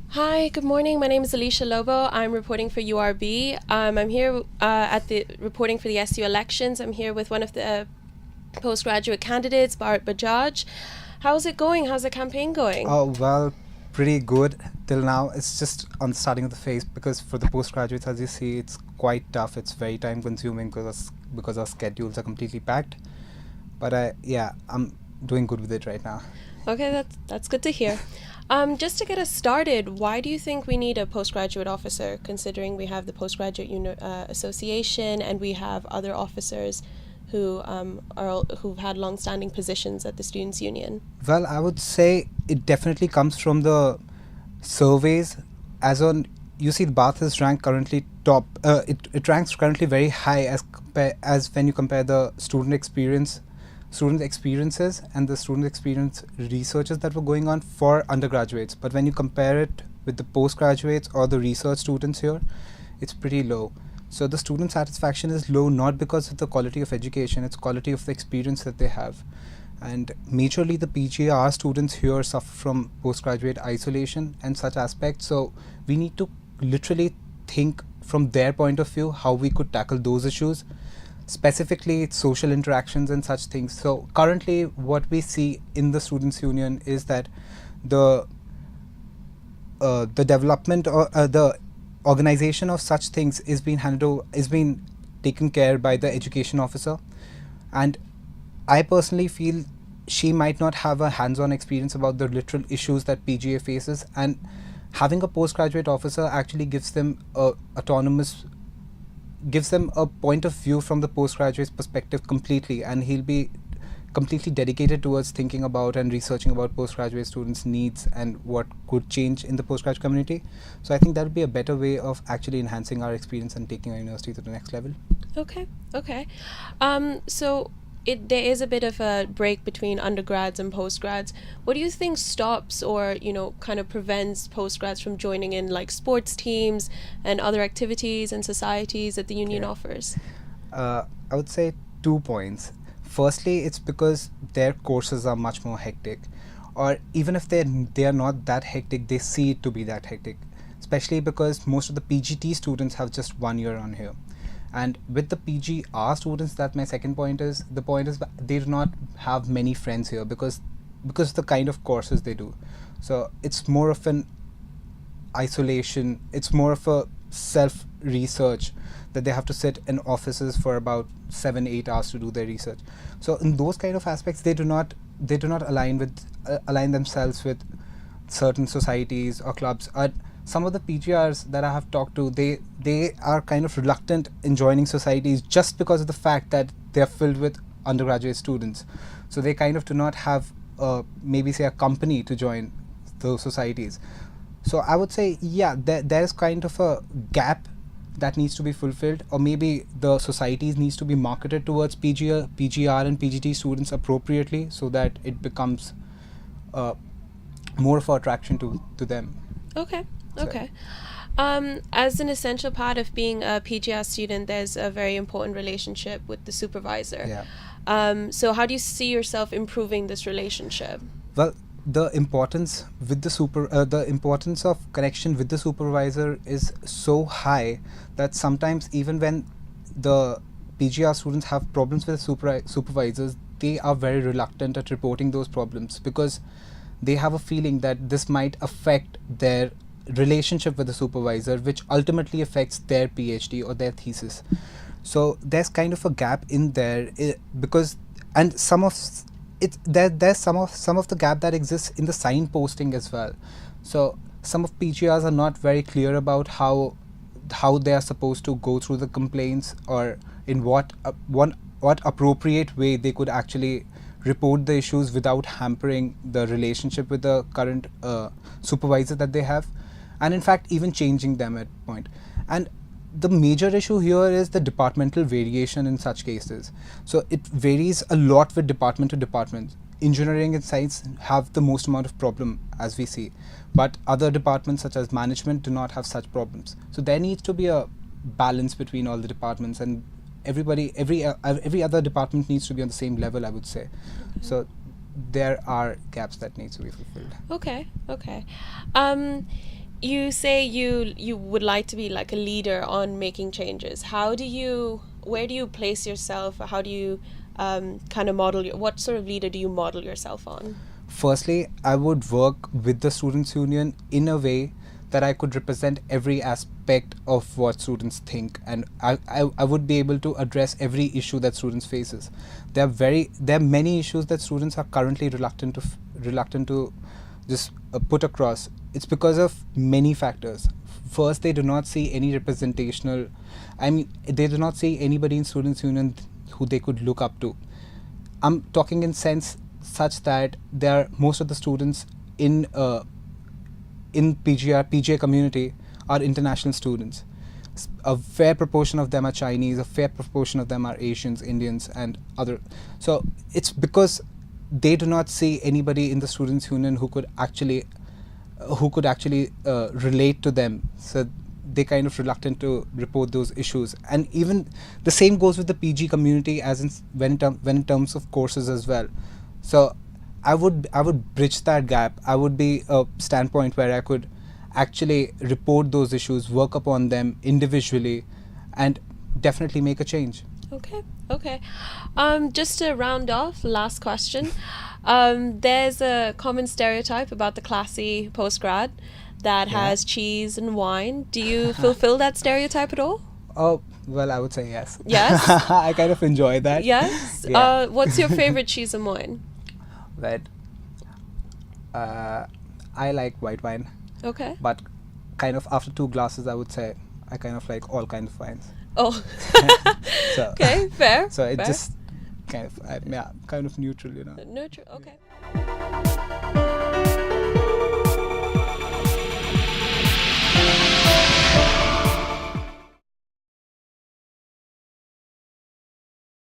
Hi, good morning. My name is Alicia Lobo. I'm reporting for URB. I'm here reporting for the SU elections. I'm here with one of the postgraduate candidates, Bharat Bajaj. How's it going? How's the campaign going? Oh, well, pretty good till now. It's just on the starting of the phase because for the postgraduates, as you see, it's quite tough. It's very time consuming because our schedules are completely packed. But I'm doing good with it right now. Okay, that's good to hear. Just to get us started, why do you think we need a postgraduate officer, considering we have the Postgraduate Association and we have other officers who've had long-standing positions at the Students' Union? Well, I would say it definitely comes from the surveys. You see, Bharat is ranked currently top. It ranks currently very high as when you compare the student experiences and the student experience researches that were going on for undergraduates. But when you compare it with the postgraduates or the research students here, it's pretty low. So the student satisfaction is low not because of the quality of education, it's quality of the experience that they have. And majorly the PGR students here suffer from postgraduate isolation and such aspects. So we need to literally think from their point of view how we could tackle those issues. Specifically, it's social interactions and such things. So currently what we see in the Students' Union is that the development or the organization of such things is being taken care by the education officer, and I personally feel she might not have a hands-on experience about the literal issues that PGA faces, and having a postgraduate officer actually gives them a point of view from the postgraduate's perspective completely, and he'll be completely dedicated towards thinking about and researching about postgraduate students' needs and what could change in the postgraduate community. So I think that would be a better way of actually enhancing our experience and taking our university to the next level. Okay. So there is a bit of a break between undergrads and postgrads. What do you think stops or, kind of prevents postgrads from joining in like sports teams and other activities and societies that the union offers? I would say 2 points. Firstly, it's because their courses are much more hectic, or even if they are not that hectic, they see it to be that hectic, especially because most of the PGT students have just 1 year on here. And with the PGR students, that's my second point is, they do not have many friends here because of the kind of courses they do. So it's more of an isolation, it's more of a self-research that they have to sit in offices for about 7-8 hours to do their research. So in those kind of aspects, they do not align themselves with certain societies or clubs. Some of the PGRs that I have talked to, they are kind of reluctant in joining societies just because of the fact that they are filled with undergraduate students. So they kind of do not have maybe say a company to join those societies. So I would say, there is kind of a gap that needs to be fulfilled, or maybe the societies needs to be marketed towards PGR and PGT students appropriately so that it becomes more of an attraction to them. Okay. As an essential part of being a PGR student, there's a very important relationship with the supervisor. Yeah. So how do you see yourself improving this relationship? Well, the importance of connection with the supervisor is so high that sometimes even when the PGR students have problems with supervisors, they are very reluctant at reporting those problems because they have a feeling that this might affect their relationship with the supervisor, which ultimately affects their PhD or their thesis. So there's kind of a gap in there there's some of the gap that exists in the signposting as well. So some of PGRs are not very clear about how they are supposed to go through the complaints, or in what appropriate way they could actually report the issues without hampering the relationship with the current supervisor that they have, and in fact even changing them at point. And the major issue here is the departmental variation in such cases. So it varies a lot with department to department. Engineering and science have the most amount of problem, as we see, but other departments such as management do not have such problems. So there needs to be a balance between all the departments, and every other department needs to be on the same level, I would say. So there are gaps that need to be fulfilled. Okay, okay. You say you would like to be like a leader on making changes. Where do you place yourself? How do you kind of what sort of leader do you model yourself on? Firstly, I would work with the students' union in a way that I could represent every aspect of what students think, and I would be able to address every issue that students faces. There are many issues that students are currently reluctant to just put across. It's because of many factors. First, they do not see any representational. I mean, they do not see anybody in students' union who they could look up to. I'm talking in sense such that there are most of the students in PGA community are international students. A fair proportion of them are Chinese, a fair proportion of them are Asians, Indians, and other. So it's because they do not see anybody in the students' union who could actually relate to them. So they kind of reluctant to report those issues. And even the same goes with the PG community, as when in terms of courses as well. So I would bridge that gap. I would be a standpoint where I could actually report those issues, work upon them individually, and definitely make a change. Okay, okay. Just to round off, last question. There's a common stereotype about the classy postgrad that has cheese and wine. Do you fulfill that stereotype at all? Oh, well, I would say yes. Yes? I kind of enjoy that. Yes? Yeah. What's your favorite cheese and wine? But I like white wine, Okay. but kind of after 2 glasses, I would say I kind of like all kinds of wines. Oh. So Okay, fair. so it fair. just kind of kind of neutral, Neutral, okay.